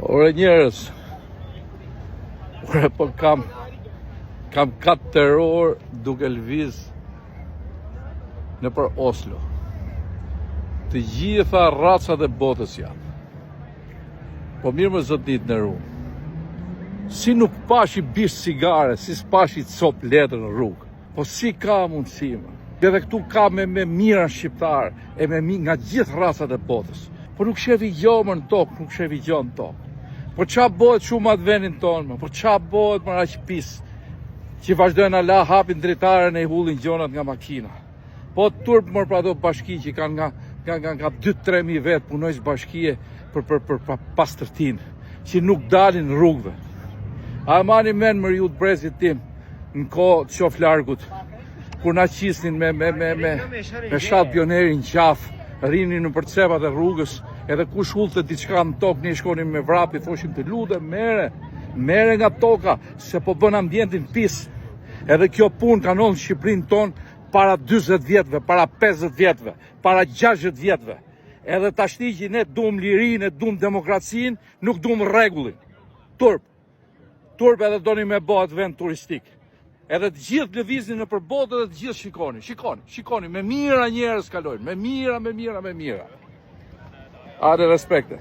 Ore njerëz, ore po kam 4 orë duke lëviz në për Oslo. Të gjitha racat e botës janë. Po mirë më zotnit në rrugë. Si nuk pashi bish cigare, si s'pashi cop letër në rrugë. Po si ka mundësi më? Edhe këtu ka me mira shqiptarë e nga gjithë racat e botës. Po nuk shevi gjomë në tokë, nuk shevi gjomë në tokë. Po qa bëhet shumë atë vendin tonë, po qa bëhet më aq pisë, që vazhdojnë ala hapin dritaren e i hullin gjonat nga makina. Po turp mërë pra do bashki që kanë nga 2-3 mi vetë punojës bashkije për pastërtin, që nuk dalin rrugëve. A mani men më ju të brezit tim, në ko të qof largut, kur na qisnin me shatë pionerin qafë, rinin në përcepat e rrugës, edhe ku shullte diçka në tokë, ne shkonim me vrapi, thoshim të lude, mere nga toka, se po bën ambientin pis. Edhe kjo punë ka ndodhur në Shqipërinë tonë para 20 vjetëve, para 50 vjetëve, para 60 vjetëve. Edhe tashti që ne duam lirinë, ne duam demokracinë, nuk duam rregullin. Turp edhe doni me bëhet vend turistik. Edhe të gjithë lëviznin në përbotë dhe të gjithë shikoni, me mira njerëz kalojnë, me mira. Are respekte.